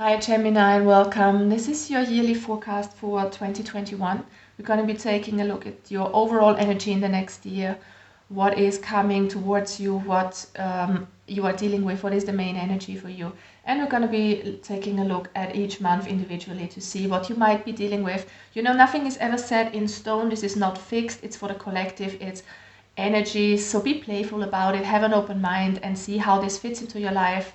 Hi Gemini and welcome. This is your yearly forecast for 2021. We're going to be taking a look at your overall energy in the next year, what is coming towards you, what you are dealing with, what is the main energy for you. And we're going to be taking a look at each month individually to see what you might be dealing with. You know, nothing is ever set in stone. This is not fixed. It's for the collective. It's energy. So be playful about it. Have an open mind and see how this fits into your life.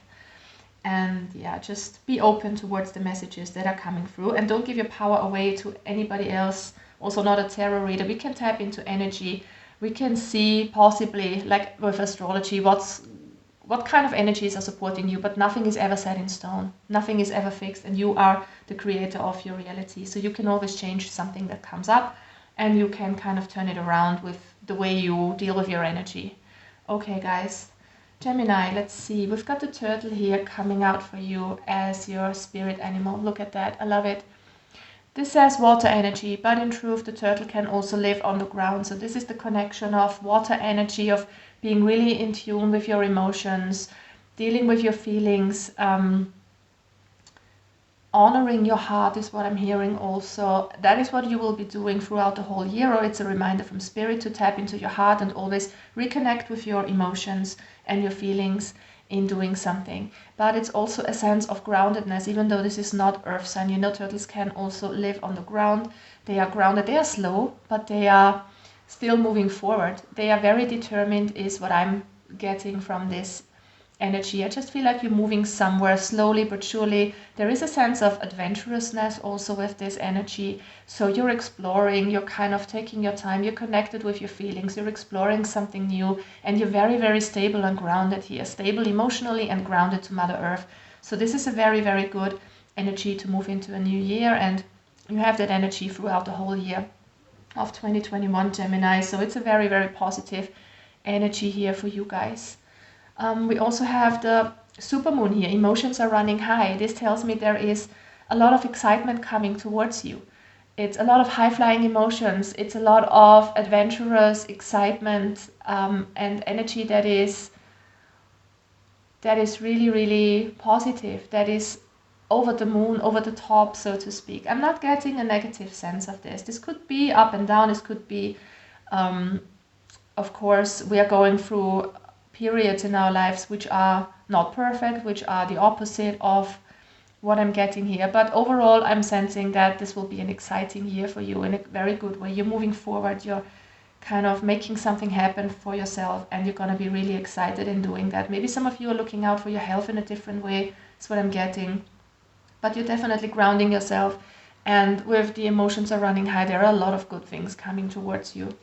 And yeah, just be open towards the messages that are coming through and don't give your power away to anybody else. Also not a tarot reader. We can tap into energy. We can see possibly, like with astrology, what kind of energies are supporting you, but nothing is ever set in stone. Nothing is ever fixed, and you are the creator of your reality. So you can always change something that comes up, and you can kind of turn it around with the way you deal with your energy. Okay, guys. Gemini, let's see. We've got the turtle here coming out for you as your spirit animal. Look at that. I love it. This says water energy, but in truth, the turtle can also live on the ground. So this is the connection of water energy, of being really in tune with your emotions, dealing with your feelings, honoring your heart is what I'm hearing also. That is what you will be doing throughout the whole year, or it's a reminder from spirit to tap into your heart and always reconnect with your emotions and your feelings in doing something. But it's also a sense of groundedness, even though this is not earth sign. You know, turtles can also live on the ground. They are grounded. They are slow, but they are still moving forward. They are very determined is what I'm getting from this energy. I just feel like you're moving somewhere slowly but surely. There is a sense of adventurousness also with this energy. So you're exploring, you're kind of taking your time, you're connected with your feelings, you're exploring something new, and you're very, very stable and grounded here. Stable emotionally and grounded to Mother Earth. So this is a very, very good energy to move into a new year, and you have that energy throughout the whole year of 2021, Gemini. So it's a very, very positive energy here for you guys. We also have the supermoon here. Emotions are running high. This tells me there is a lot of excitement coming towards you. It's a lot of high-flying emotions. It's a lot of adventurous excitement and energy that is really, really positive. That is over the moon, over the top, so to speak. I'm not getting a negative sense of this. This could be up and down. This could be, of course, we are going through periods in our lives which are not perfect, which are the opposite of what I'm getting here. But overall, I'm sensing that this will be an exciting year for you in a very good way. You're moving forward, you're kind of making something happen for yourself, and you're going to be really excited in doing that. Maybe some of you are looking out for your health in a different way. That's what I'm getting. But you're definitely grounding yourself, and with the emotions are running high, there are a lot of good things coming towards you.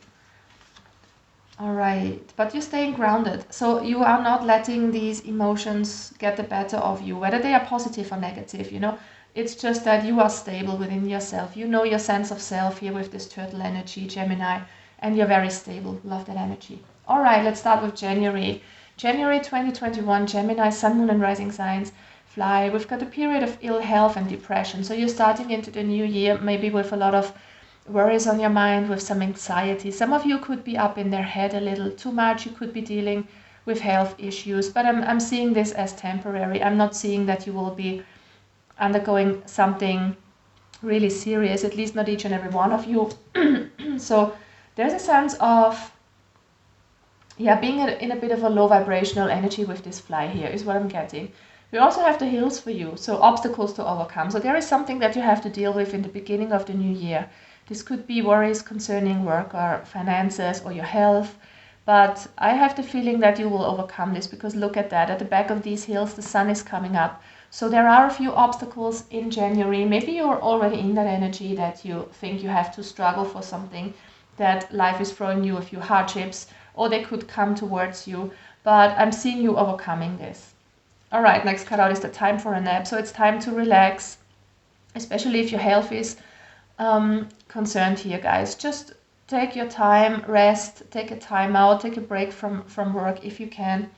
All right, but you're staying grounded. So you are not letting these emotions get the better of you, whether they are positive or negative, you know. It's just that you are stable within yourself. You know your sense of self here with this turtle energy, Gemini, and you're very stable. Love that energy. All right, let's start with January. January 2021, Gemini, Sun, Moon, and Rising signs fly. We've got a period of ill health and depression. So you're starting into the new year, maybe with a lot of worries on your mind, with some anxiety. Some of you could be up in their head a little too much. You could be dealing with health issues, but I'm seeing this as temporary. I'm not seeing that you will be undergoing something really serious, at least not each and every one of you. So there's a sense of, yeah, being in a bit of a low vibrational energy with this fly here is what I'm getting. We also have the hills for you, so obstacles to overcome. So there is something that you have to deal with in the beginning of the new year. This could be worries concerning work or finances or your health, but I have the feeling that you will overcome this, because look at that. At the back of these hills, the sun is coming up. So there are a few obstacles in January. Maybe you're already in that energy that you think you have to struggle for something, that life is throwing you a few hardships, or they could come towards you, but I'm seeing you overcoming this. All right, next card out is the time for a nap. So it's time to relax, especially if your health is concerned here, guys. Just take your time, rest, take a time out, take a break from work if you can,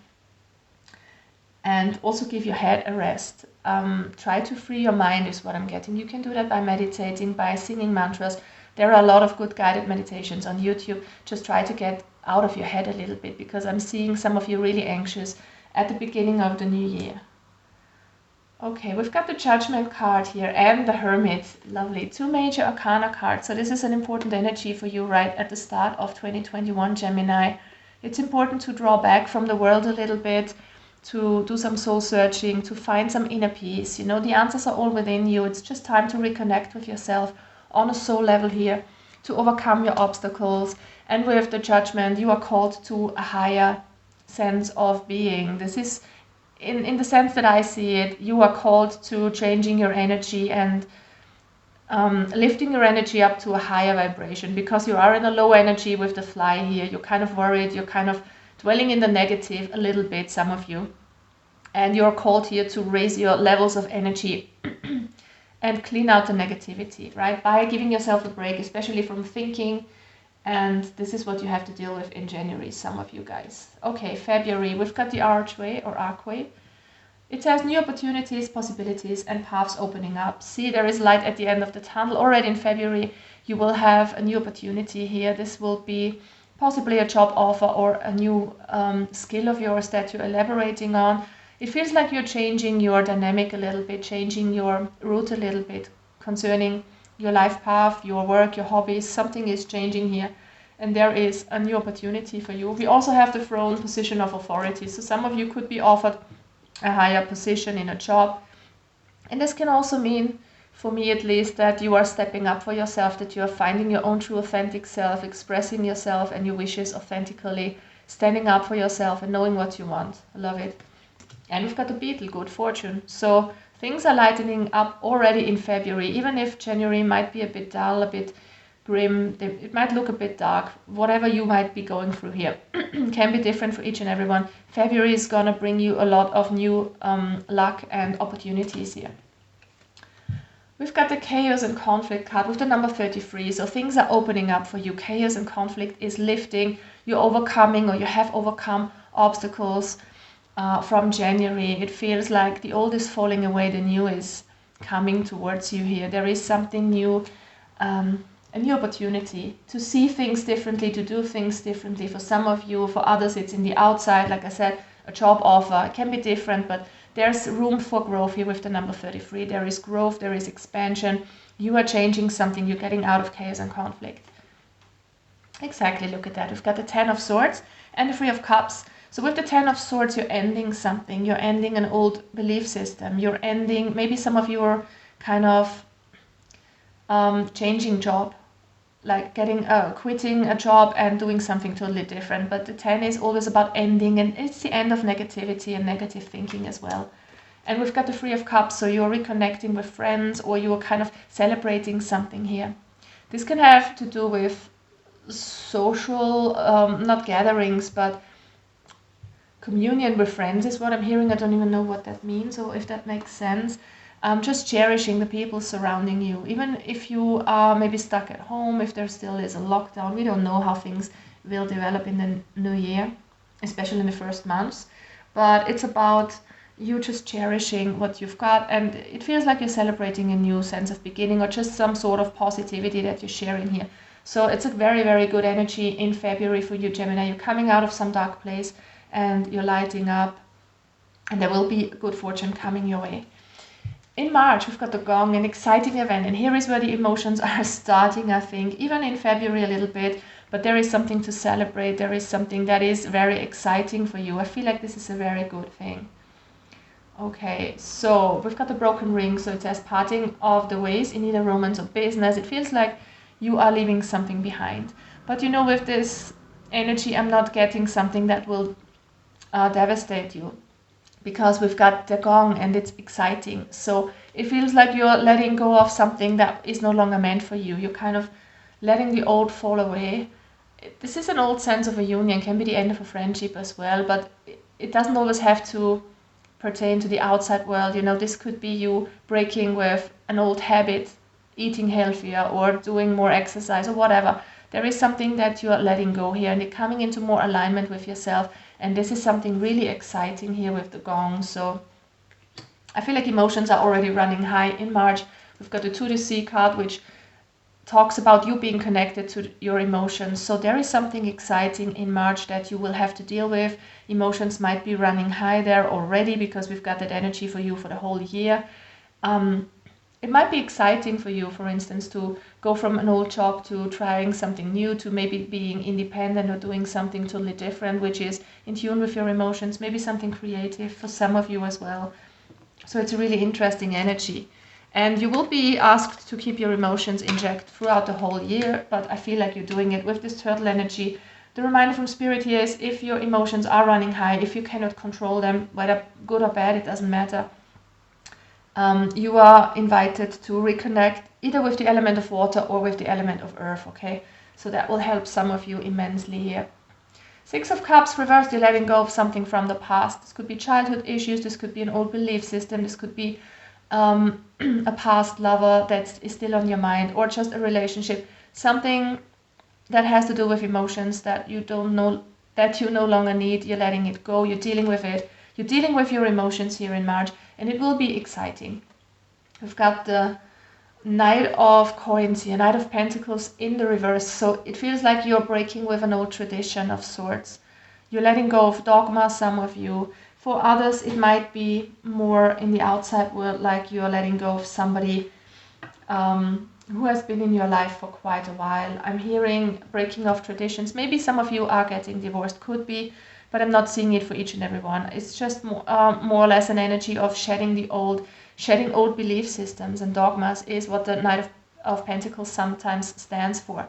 and also give your head a rest. Try to free your mind is what I'm getting. You can do that by meditating, by singing mantras. There are a lot of good guided meditations on YouTube. Just try to get out of your head a little bit, because I'm seeing some of you really anxious at the beginning of the new year. Okay, we've got the Judgment card here and the Hermit. Lovely. Two major arcana cards. So this is an important energy for you right at the start of 2021, Gemini. It's important to draw back from the world a little bit, to do some soul searching, to find some inner peace. You know, the answers are all within you. It's just time to reconnect with yourself on a soul level here, to overcome your obstacles. And with the Judgment, you are called to a higher sense of being. This is in the sense that I see it, you are called to changing your energy and lifting your energy up to a higher vibration, because you are in a low energy with the fly here. You're kind of worried, you're kind of dwelling in the negative a little bit, some of you. And you're called here to raise your levels of energy and clean out the negativity, right? By giving yourself a break, especially from thinking. And this is what you have to deal with in January, some of you guys. Okay, February, we've got the archway or archway. It says new opportunities, possibilities, and paths opening up. See, there is light at the end of the tunnel. Already in February, you will have a new opportunity here. This will be possibly a job offer or a new skill of yours that you're elaborating on. It feels like you're changing your dynamic a little bit, changing your route a little bit concerning your life path, your work, your hobbies. Something is changing here, and there is a new opportunity for you. We also have the throne, position of authority. So some of you could be offered a higher position in a job. And this can also mean, for me at least, that you are stepping up for yourself, that you are finding your own true authentic self, expressing yourself and your wishes authentically, standing up for yourself and knowing what you want. I love it. And we've got the beetle, good fortune. So things are lightening up already in February, even if January might be a bit dull, a bit grim, it might look a bit dark. Whatever you might be going through here can be different for each and everyone. February is gonna bring you a lot of new luck and opportunities here. We've got the chaos and conflict card with the number 33. So things are opening up for you. Chaos and conflict is lifting. You're overcoming, or you have overcome obstacles from January. It feels like the old is falling away, the new is coming towards you here. There is something new, a new opportunity to see things differently, to do things differently. For some of you, for others, it's in the outside. Like I said, a job offer. It can be different, but there's room for growth here with the number 33. There is growth, there is expansion. You are changing something. You're getting out of chaos and conflict. Exactly, look at that. We've got the 10 of Swords and the 3 of Cups. So with the 10 of Swords, you're ending something. You're ending an old belief system. You're ending, maybe some of you are kind of changing job, like quitting a job and doing something totally different. But the 10 is always about ending, and it's the end of negativity and negative thinking as well. And we've got the 3 of Cups, so you're reconnecting with friends, or you're kind of celebrating something here. This can have to do with social, not gatherings, but communion with friends is what I'm hearing. I don't even know what that means or if that makes sense. Just cherishing the people surrounding you, even if you are maybe stuck at home, if there still is a lockdown. We don't know how things will develop in the new year, especially in the first months, but it's about you just cherishing what you've got, and it feels like you're celebrating a new sense of beginning, or just some sort of positivity that you're sharing here. So it's a very, very good energy in February for you, Gemini. You're coming out of some dark place and you're lighting up, and there will be good fortune coming your way. In March, we've got the Gong, an exciting event, and here is where the emotions are starting, I think, even in February a little bit, but there is something to celebrate. There is something that is very exciting for you. I feel like this is a very good thing. Okay, so we've got the broken ring, so it says parting of the ways in either romance or business. It feels like you are leaving something behind. But you know, with this energy, I'm not getting something that will devastate you, because we've got the Gong and it's exciting. So it feels like you're letting go of something that is no longer meant for you. You're kind of letting the old fall away. This is an old sense of a union, can be the end of a friendship as well, but it doesn't always have to pertain to the outside world. You know, this could be you breaking with an old habit, eating healthier or doing more exercise or whatever. There is something that you are letting go here, and you're coming into more alignment with yourself. And this is something really exciting here with the Gong. So I feel like emotions are already running high in March. We've got the 2 to Sea card, which talks about you being connected to your emotions. So there is something exciting in March that you will have to deal with. Emotions might be running high there already because we've got that energy for you for the whole year. It might be exciting for you, for instance, to go from an old job to trying something new, to maybe being independent or doing something totally different, which is in tune with your emotions, maybe something creative for some of you as well. So it's a really interesting energy. And you will be asked to keep your emotions in check throughout the whole year, but I feel like you're doing it with this turtle energy. The reminder from Spirit here is if your emotions are running high, if you cannot control them, whether good or bad, it doesn't matter. You are invited to reconnect either with the element of water or with the element of earth, okay? So that will help some of you immensely here. Six of Cups, reverse, you're letting go of something from the past. This could be childhood issues, this could be an old belief system, this could be a past lover that is still on your mind, or just a relationship, something that has to do with emotions that you don't know, that you no longer need. You're letting it go, you're dealing with it, you're dealing with your emotions here in March, and it will be exciting. We've got the Knight of Coins here, Knight of Pentacles in the reverse, so it feels like you're breaking with an old tradition of sorts. You're letting go of dogma, some of you. For others, it might be more in the outside world, like you're letting go of somebody who has been in your life for quite a while. I'm hearing breaking of traditions. Maybe some of you are getting divorced, could be, but I'm not seeing it for each and every one. It's just more or less an energy of shedding old belief systems, and dogmas is what the Knight of Pentacles sometimes stands for.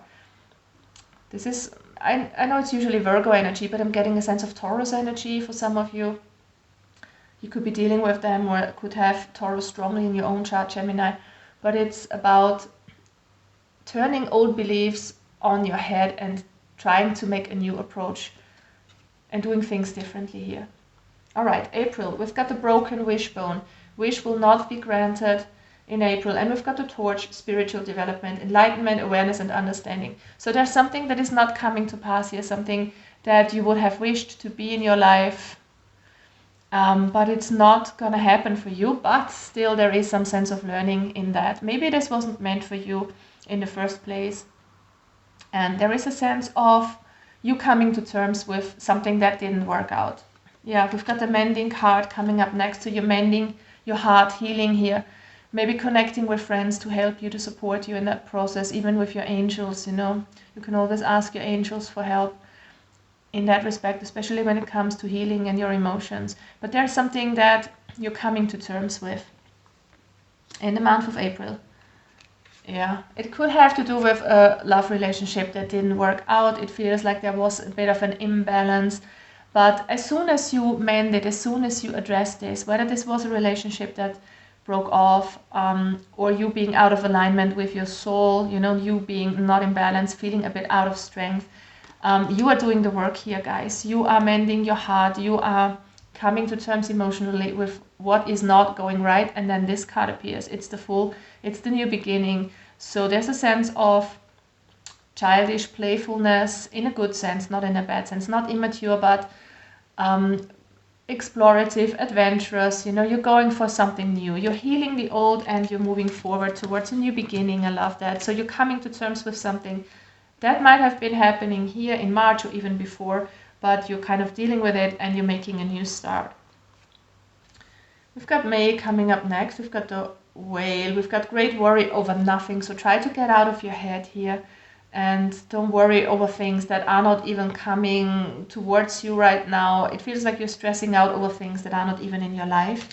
This is, I know it's usually Virgo energy, but I'm getting a sense of Taurus energy for some of you. You could be dealing with them or could have Taurus strongly in your own chart, Gemini. But it's about turning old beliefs on your head and trying to make a new approach and doing things differently here. All right, April, we've got the broken wishbone. Wish will not be granted in April. And we've got the torch, spiritual development, enlightenment, awareness, and understanding. So there's something that is not coming to pass here, something that you would have wished to be in your life, but it's not going to happen for you. But still, there is some sense of learning in that. Maybe this wasn't meant for you in the first place. And there is a sense of you coming to terms with something that didn't work out. Yeah, we've got the mending card coming up next to you, mending your heart, healing here. Maybe connecting with friends to help you, to support you in that process, even with your angels, you know. You can always ask your angels for help in that respect, especially when it comes to healing and your emotions. But there's something that you're coming to terms with in the month of April. Yeah, it could have to do with a love relationship that didn't work out. It feels like there was a bit of an imbalance. But as soon as you mend it, as soon as you address this, whether this was a relationship that broke off, or you being out of alignment with your soul, you know, you being not in balance, feeling a bit out of strength, you are doing the work here, guys. You are mending your heart. You are coming to terms emotionally with what is not going right. And then this card appears. It's the Fool. It's the new beginning. So there's a sense of childish playfulness in a good sense, not in a bad sense, not immature, but explorative, adventurous. You know, you're going for something new. You're healing the old and you're moving forward towards a new beginning. I love that. So you're coming to terms with something that might have been happening here in March or even before, but you're kind of dealing with it and you're making a new start. We've got May coming up next. We've got the Whale. We've got great worry over nothing. So try to get out of your head here and don't worry over things that are not even coming towards you right now. It feels like you're stressing out over things that are not even in your life.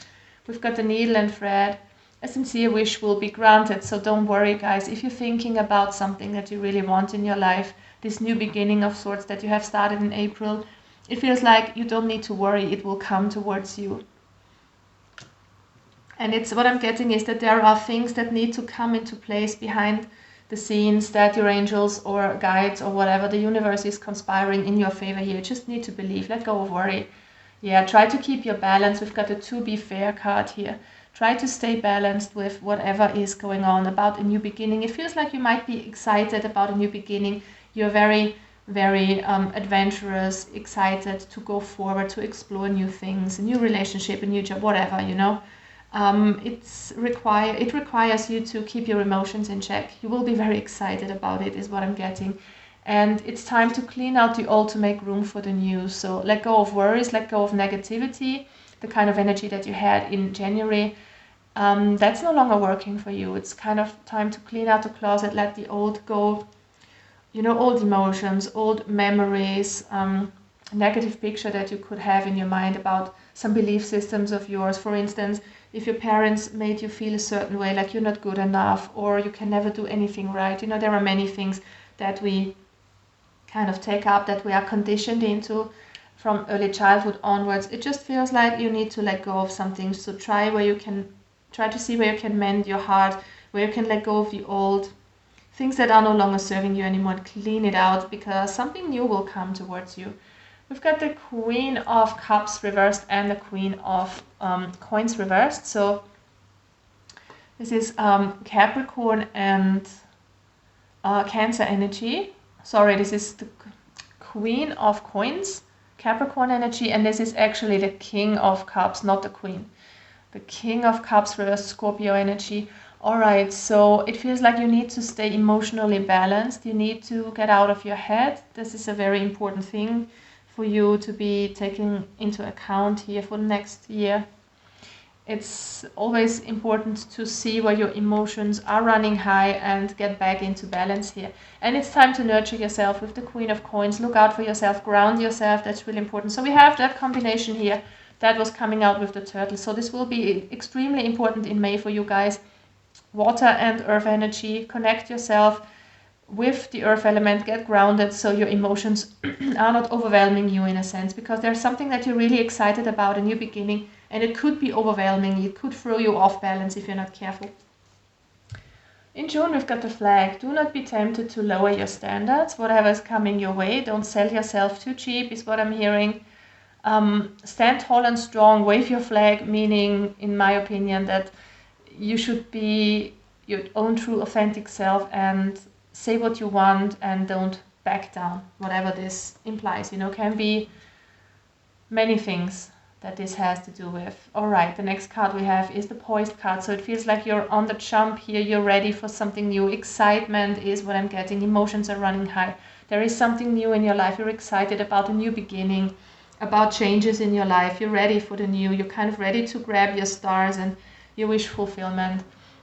We've got the Needle and Thread. A sincere wish will be granted, so don't worry, guys. If you're thinking about something that you really want in your life, this new beginning of sorts that you have started in April, it feels like you don't need to worry, it will come towards you. And it's what I'm getting is that there are things that need to come into place behind the scenes, that your angels or guides or whatever, the universe is conspiring in your favor here. You just need to believe, let go of worry. Yeah, try to keep your balance. We've got the To Be Fair card here. Try to stay balanced with whatever is going on about a new beginning. It feels like you might be excited about a new beginning. You're very, very adventurous, excited to go forward, to explore new things, a new relationship, a new job, whatever, you know. It requires you to keep your emotions in check. You will be very excited about it, is what I'm getting. And it's time to clean out the old to make room for the new. So let go of worries, let go of negativity, the kind of energy that you had in January. That's no longer working for you. It's kind of time to clean out the closet, let the old go. You know, old emotions, old memories, negative picture that you could have in your mind about some belief systems of yours. For instance, if your parents made you feel a certain way, like you're not good enough or you can never do anything right. You know, there are many things that we kind of take up, that we are conditioned into from early childhood onwards. It just feels like you need to let go of some things. So try to see where you can mend your heart, where you can let go of the old things that are no longer serving you anymore, and clean it out, because something new will come towards you. We've got the Queen of Cups reversed and the Queen of Coins reversed. So this is Capricorn and Cancer energy. Sorry, this is the Queen of Coins, Capricorn energy, and this is actually the King of Cups, not the Queen. The King of Cups reversed, Scorpio energy. Alright, so it feels like you need to stay emotionally balanced. You need to get out of your head. This is a very important thing for you to be taking into account here for the next year. It's always important to see where your emotions are running high and get back into balance here. And it's time to nurture yourself with the Queen of Coins. Look out for yourself, ground yourself. That's really important. So we have that combination here that was coming out with the turtle. So this will be extremely important in May for you guys. Water and earth energy. Connect yourself with the earth element, get grounded so your emotions are not overwhelming you in a sense, because there's something that you're really excited about, a new beginning, and it could be overwhelming. It could throw you off balance if you're not careful. In June, we've got the flag. Do not be tempted to lower your standards, whatever is coming your way. Don't sell yourself too cheap, is what I'm hearing. Stand tall and strong, wave your flag, meaning, in my opinion, that you should be your own true authentic self and say what you want and don't back down, whatever this implies. You know, can be many things that this has to do with. All right, the next card we have is the Poised card. So it feels like you're on the jump here. You're ready for something new. Excitement is what I'm getting. Emotions are running high. There is something new in your life. You're excited about a new beginning, about changes in your life. You're ready for the new. You're kind of ready to grab your stars and your wish fulfillment.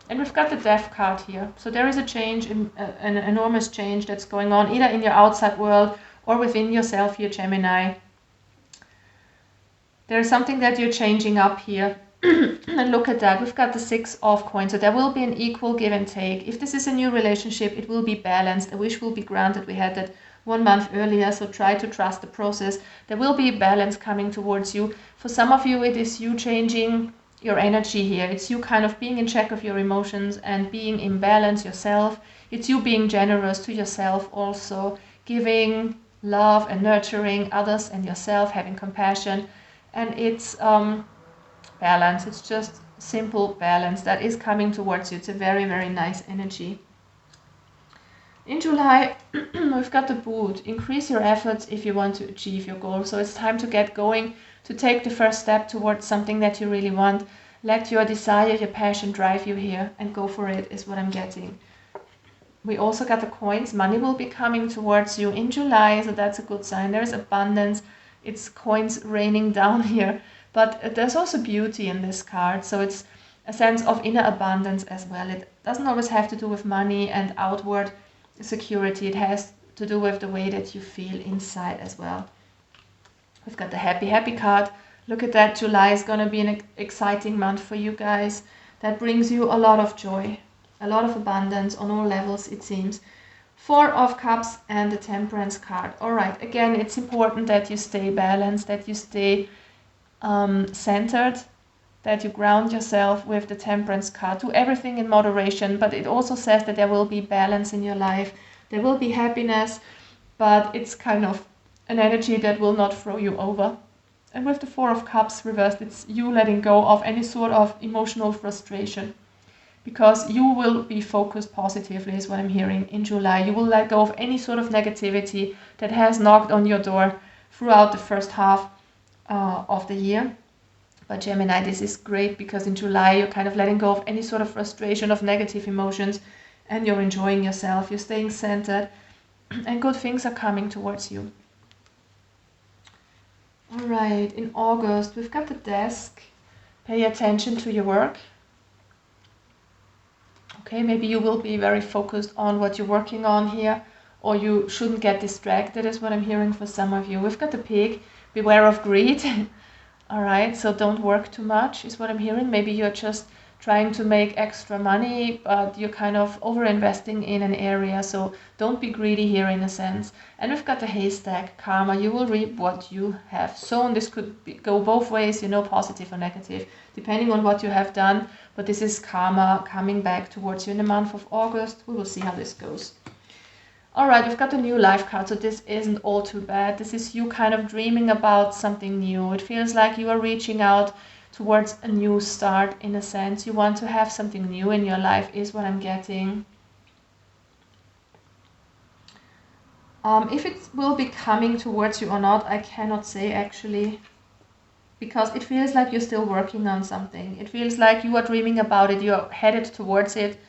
And we've got the Death card here. So there is a change, an enormous change that's going on, either in your outside world or within yourself here, Gemini. There is something that you're changing up here. And look at that. We've got the Six of Coins. So there will be an equal give and take. If this is a new relationship, it will be balanced. A wish will be granted. We had that 1 month earlier, so try to trust the process. There will be balance coming towards you. For some of you, it is you changing your energy here. It's you kind of being in check of your emotions and being in balance yourself. It's you being generous to yourself also, giving love and nurturing others and yourself, having compassion. And it's balance. It's just simple balance that is coming towards you. It's a very, very nice energy. In July, we've got the Boot. Increase your efforts if you want to achieve your goal. So it's time to get going, to take the first step towards something that you really want. Let your desire, your passion drive you here and go for it, is what I'm getting. We also got the Coins. Money will be coming towards you in July, so that's a good sign. There is abundance. It's coins raining down here. But there's also beauty in this card. So it's a sense of inner abundance as well. It doesn't always have to do with money and outward security. It has to do with the way that you feel inside as well. We've got the Happy card. Look at that. July is going to be an exciting month for you guys. That brings you a lot of joy, a lot of abundance on all levels, it seems. Four of Cups and the Temperance card. All right, again, it's important that you stay balanced, that you stay centered, that you ground yourself with the Temperance card. Do everything in moderation, but it also says that there will be balance in your life. There will be happiness, but it's kind of an energy that will not throw you over. And with the Four of Cups reversed, it's you letting go of any sort of emotional frustration, because you will be focused positively, is what I'm hearing, in July. You will let go of any sort of negativity that has knocked on your door throughout the first half of the year. But Gemini, this is great because in July you're kind of letting go of any sort of frustration, of negative emotions, and you're enjoying yourself, you're staying centered, and good things are coming towards you. All right, in August, we've got the desk. Pay attention to your work. Okay, maybe you will be very focused on what you're working on here, or you shouldn't get distracted, is what I'm hearing for some of you. We've got the pig. Beware of greed. All right, so don't work too much, is what I'm hearing. Maybe you're just trying to make extra money, but you're kind of over-investing in an area, so don't be greedy here in a sense. And we've got the haystack, karma. You will reap what you have sown. This could go both ways, you know, positive or negative, depending on what you have done, but this is karma coming back towards you in the month of August. We will see how this goes. All right, we've got the new life card, so this isn't all too bad. This is you kind of dreaming about something new. It feels like you are reaching out towards a new start in a sense. You want to have something new in your life is what I'm getting. If it will be coming towards you or not, I cannot say actually, because it feels like you're still working on something. It feels like you are dreaming about it, you're headed towards it.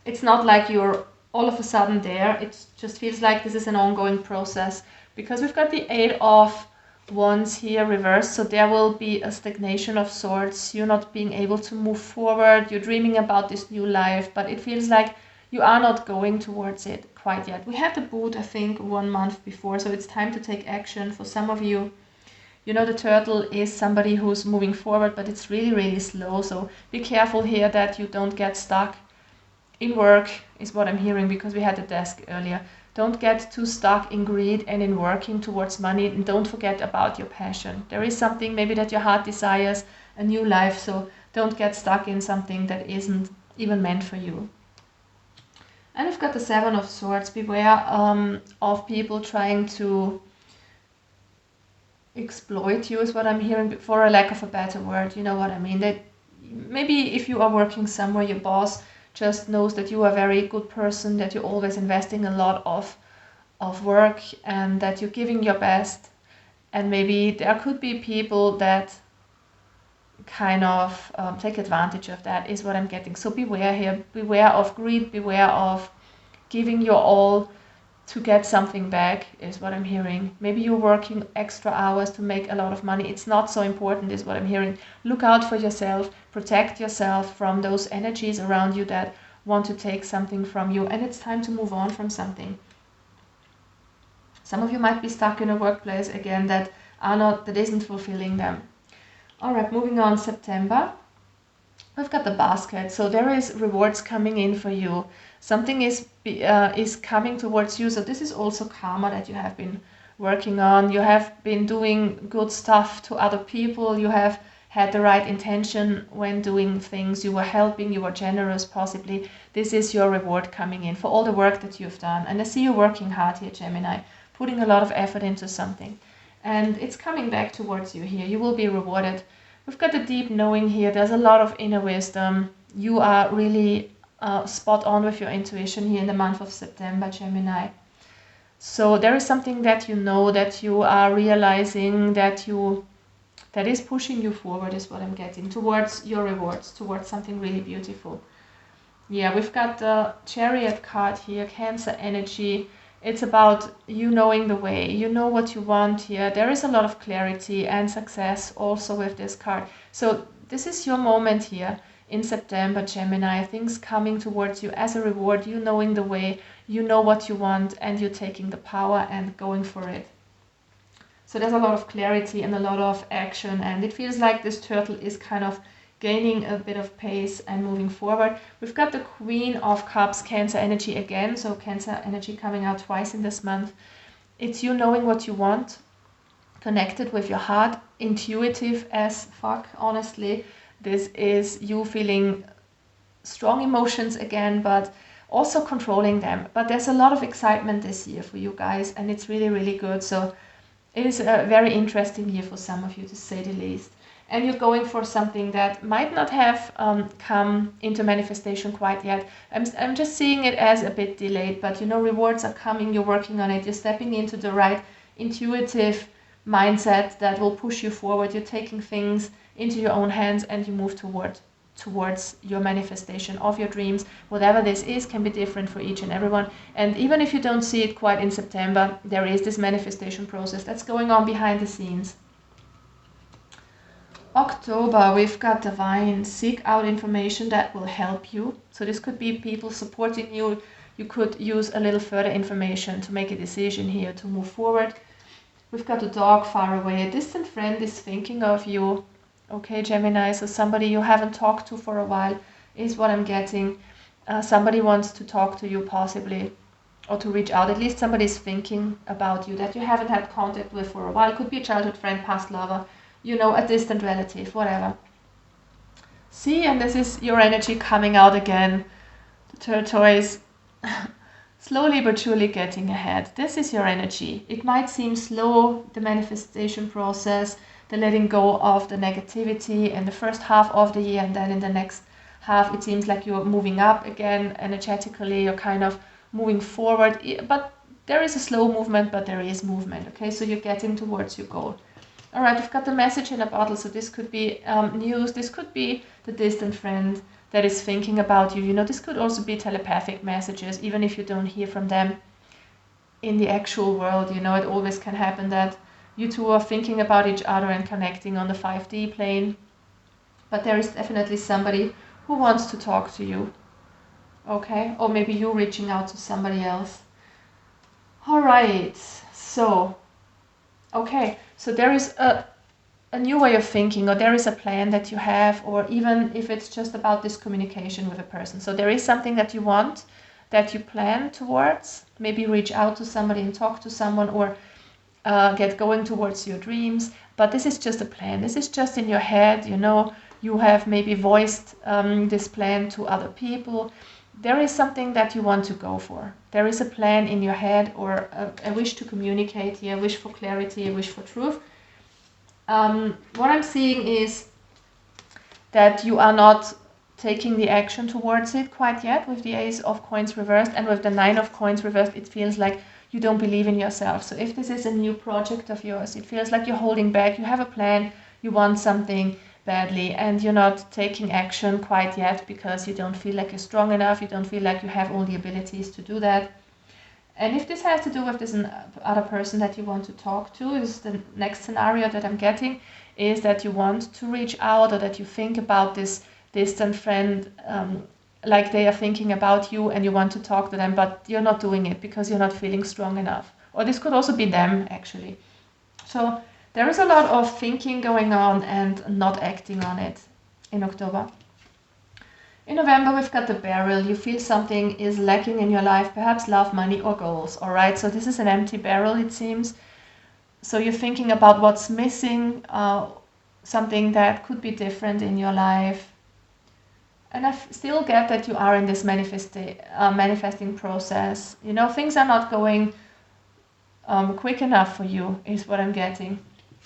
It's not like you're all of a sudden there. It just feels like this is an ongoing process, because we've got the 8 of Wands here reversed, so there will be a stagnation of sorts. You're not being able to move forward. You're dreaming about this new life, but it feels like you are not going towards it quite yet. We had the boot, I think, 1 month before, so it's time to take action for some of you. You know, the turtle is somebody who's moving forward, but it's really, really slow, so be careful here that you don't get stuck in work, is what I'm hearing, because we had the desk earlier. Don't get too stuck in greed and in working towards money, and don't forget about your passion. There is something maybe that your heart desires, a new life, so don't get stuck in something that isn't even meant for you. And we've got the 7 of Swords. Beware of people trying to exploit you, is what I'm hearing, for a lack of a better word. You know what I mean? That maybe if you are working somewhere, your boss just knows that you are a very good person, that you're always investing a lot of work, and that you're giving your best. And maybe there could be people that kind of take advantage of that, is what I'm getting. So beware here. Beware of greed. Beware of giving your all to get something back, is what I'm hearing. Maybe you're working extra hours to make a lot of money. It's not so important, is what I'm hearing. Look out for yourself. Protect yourself from those energies around you that want to take something from you. And it's time to move on from something. Some of you might be stuck in a workplace again that isn't fulfilling them. All right, moving on, September. We've got the basket, so there is rewards coming in for you. Something is coming towards you, so this is also karma that you have been working on. You have been doing good stuff to other people. You have had the right intention when doing things. You were helping, you were generous possibly. This is your reward coming in for all the work that you've done. And I see you working hard here, Gemini, putting a lot of effort into something. And it's coming back towards you here. You will be rewarded. We've got the deep knowing here. There's a lot of inner wisdom. You are really spot on with your intuition here in the month of September, Gemini. So there is something that you know, that you are realizing, that is pushing you forward, is what I'm getting, towards your rewards, towards something really beautiful. Yeah, we've got the Chariot card here, Cancer energy. It's about you knowing the way. You know what you want here. There is a lot of clarity and success also with this card. So this is your moment here in September, Gemini. Things coming towards you as a reward. You knowing the way. You know what you want, and you're taking the power and going for it. So there's a lot of clarity and a lot of action, and it feels like this turtle is kind of gaining a bit of pace and moving forward. We've got the Queen of Cups, Cancer energy again, so Cancer energy coming out twice in this month. It's you knowing what you want, connected with your heart, intuitive as fuck, honestly. This is you feeling strong emotions again, but also controlling them. But there's a lot of excitement this year for you guys, and it's really, really good. So it is a very interesting year for some of you, to say the least. And you're going for something that might not have come into manifestation quite yet. I'm just seeing it as a bit delayed, but you know, rewards are coming, you're working on it, you're stepping into the right intuitive mindset that will push you forward. You're taking things into your own hands and you move towards your manifestation of your dreams. Whatever this is can be different for each and everyone. And even if you don't see it quite in September, there is this manifestation process that's going on behind the scenes. October, we've got divine. Seek out information that will help you. So this could be people supporting you. You could use a little further information to make a decision here to move forward. We've got a dog far away. A distant friend is thinking of you. Okay, Gemini, so somebody you haven't talked to for a while is what I'm getting. Somebody wants to talk to you possibly, or to reach out. At least somebody's thinking about you that you haven't had contact with for a while. It could be a childhood friend, past lover, you know, a distant relative, whatever. See, and this is your energy coming out again. The tortoise. Slowly but surely getting ahead. This is your energy. It might seem slow, the manifestation process, the letting go of the negativity in the first half of the year, and then in the next half it seems like you're moving up again energetically, you're kind of moving forward, but there is a slow movement, but there is movement. Okay, so you're getting towards your goal. All right, we've got the message in a bottle, so this could be news, this could be the distant friend that is thinking about you. You know, this could also be telepathic messages, even if you don't hear from them in the actual world. You know, it always can happen that you two are thinking about each other and connecting on the 5D plane. But there is definitely somebody who wants to talk to you. Okay, or maybe you reaching out to somebody else. All right, so, okay, so there is a new way of thinking, or there is a plan that you have, or even if it's just about this communication with a person. So there is something that you want, that you plan towards, maybe reach out to somebody and talk to someone, or get going towards your dreams. But this is just a plan. This is just in your head, you know, you have maybe voiced this plan to other people. There is something that you want to go for. There is a plan in your head, or a wish to communicate here, a wish for clarity, a wish for truth. What I'm seeing is that you are not taking the action towards it quite yet with the Ace of Coins reversed, and with the 9 of Coins reversed, it feels like you don't believe in yourself. So if this is a new project of yours, it feels like you're holding back. You have a plan, you want something badly, and you're not taking action quite yet because you don't feel like you're strong enough, you don't feel like you have all the abilities to do that. And if this has to do with this other person that you want to talk to, is the next scenario that I'm getting, is that you want to reach out, or that you think about this distant friend like they are thinking about you, and you want to talk to them, but you're not doing it because you're not feeling strong enough. Or this could also be them, actually. So there is a lot of thinking going on and not acting on it in October. In November, we've got the barrel. You feel something is lacking in your life, perhaps love, money, or goals. All right, so this is an empty barrel, it seems. So you're thinking about what's missing, something that could be different in your life. And I still get that you are in this manifesting process. You know, things are not going quick enough for you, is what I'm getting.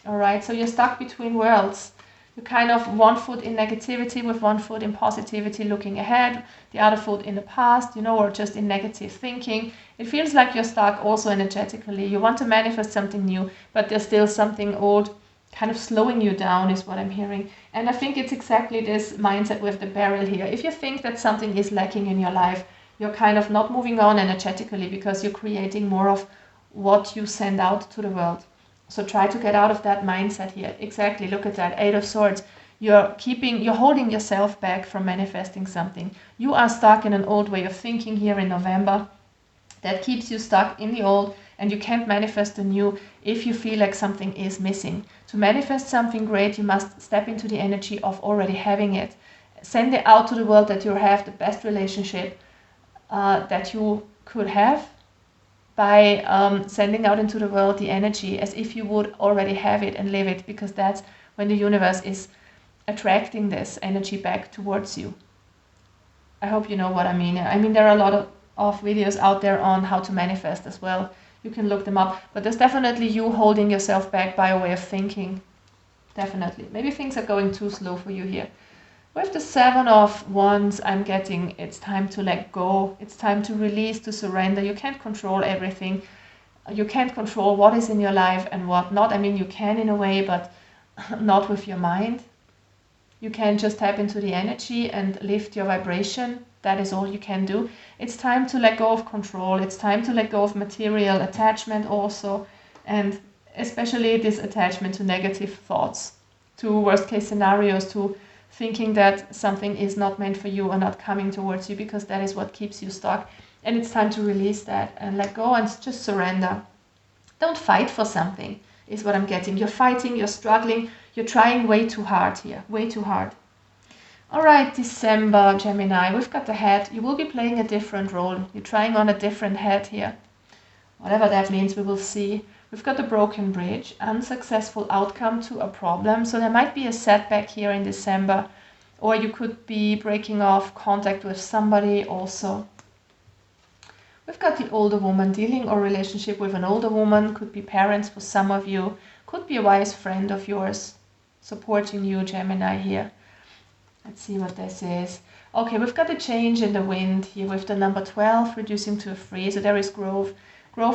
All right, so you're stuck between worlds. You're kind of one foot in negativity with one foot in positivity, looking ahead, the other foot in the past, you know, or just in negative thinking. It feels like you're stuck also energetically. You want to manifest something new, but there's still something old kind of slowing you down, is what I'm hearing. And I think it's exactly this mindset with the barrel here. If you think that something is lacking in your life, you're kind of not moving on energetically because you're creating more of what you send out to the world. So try to get out of that mindset here. Exactly, look at that, 8 of Swords. You're holding yourself back from manifesting something. You are stuck in an old way of thinking here in November that keeps you stuck in the old, and you can't manifest the new if you feel like something is missing. To manifest something great, you must step into the energy of already having it. Send it out to the world that you have the best relationship that you could have, by sending out into the world the energy as if you would already have it and live it, because that's when the universe is attracting this energy back towards you. I hope you know what I mean. I mean, there are a lot of videos out there on how to manifest as well. You can look them up, but there's definitely you holding yourself back by a way of thinking. Definitely. Maybe things are going too slow for you here. With the 7 of Wands, I'm getting it's time to let go. It's time to release, to surrender. You can't control everything. You can't control what is in your life and what not. I mean, you can in a way, but not with your mind. You can just tap into the energy and lift your vibration. That is all you can do. It's time to let go of control. It's time to let go of material attachment also, and especially this attachment to negative thoughts, to worst case scenarios, to thinking that something is not meant for you or not coming towards you, because that is what keeps you stuck. And it's time to release that and let go and just surrender. Don't fight for something, is what I'm getting. You're fighting, you're struggling, you're trying way too hard here, way too hard. All right, December, Gemini, we've got the head. You will be playing a different role. You're trying on a different head here. Whatever that means, we will see. We've got the broken bridge, unsuccessful outcome to a problem. So there might be a setback here in December, or you could be breaking off contact with somebody also. We've got the older woman, dealing or relationship with an older woman, could be parents for some of you, could be a wise friend of yours supporting you, Gemini, here. Let's see what this is. Okay, we've got a change in the wind here with the number 12 reducing to a 3. So there is growth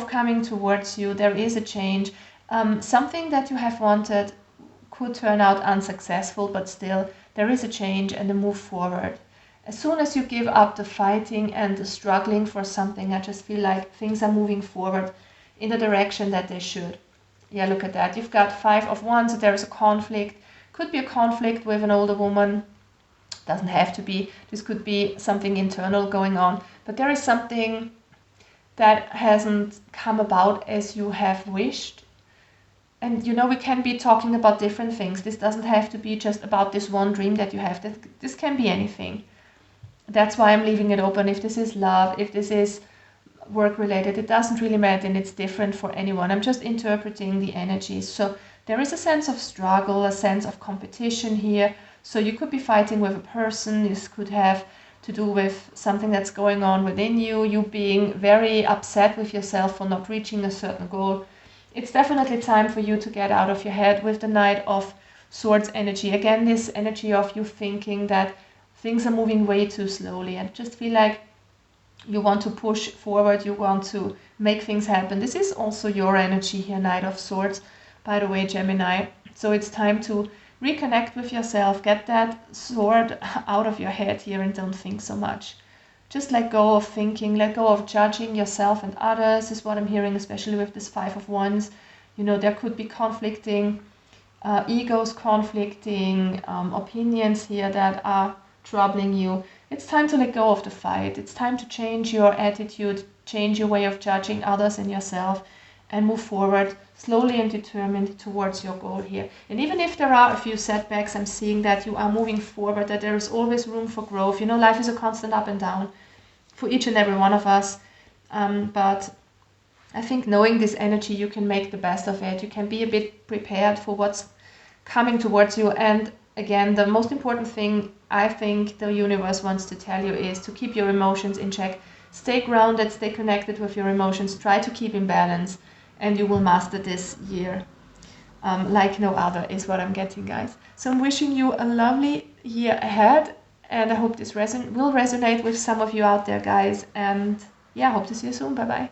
coming towards you. There is a change. Something that you have wanted could turn out unsuccessful, but still there is a change and a move forward. As soon as you give up the fighting and the struggling for something, I just feel like things are moving forward in the direction that they should. Yeah, look at that. You've got 5 of Wands, so there is a conflict. Could be a conflict with an older woman. Doesn't have to be. This could be something internal going on. But there is something that hasn't come about as you have wished. And you know, we can be talking about different things. This doesn't have to be just about this one dream that you have. This can be anything. That's why I'm leaving it open. If this is love, if this is work related, it doesn't really matter, and it's different for anyone. I'm just interpreting the energies. So there is a sense of struggle, a sense of competition here. So you could be fighting with a person. This could have to do with something that's going on within you, you being very upset with yourself for not reaching a certain goal. It's definitely time for you to get out of your head with the Knight of Swords energy. Again, this energy of you thinking that things are moving way too slowly, and just feel like you want to push forward, you want to make things happen. This is also your energy here, Knight of Swords, by the way, Gemini. So it's time to reconnect with yourself, get that sword out of your head here and don't think so much. Just let go of thinking, let go of judging yourself and others, is what I'm hearing, especially with this 5 of Wands. You know, there could be conflicting egos, conflicting opinions here that are troubling you. It's time to let go of the fight. It's time to change your attitude, change your way of judging others and yourself, and move forward slowly and determined towards your goal here. And even if there are a few setbacks, I'm seeing that you are moving forward, that there is always room for growth. You know, life is a constant up and down for each and every one of us. But I think knowing this energy, you can make the best of it. You can be a bit prepared for what's coming towards you. And again, the most important thing I think the universe wants to tell you is to keep your emotions in check. Stay grounded, stay connected with your emotions, try to keep in balance, and you will master this year like no other, is what I'm getting, guys. So I'm wishing you a lovely year ahead, and I hope this will resonate with some of you out there, guys. And yeah, I hope to see you soon. Bye-bye.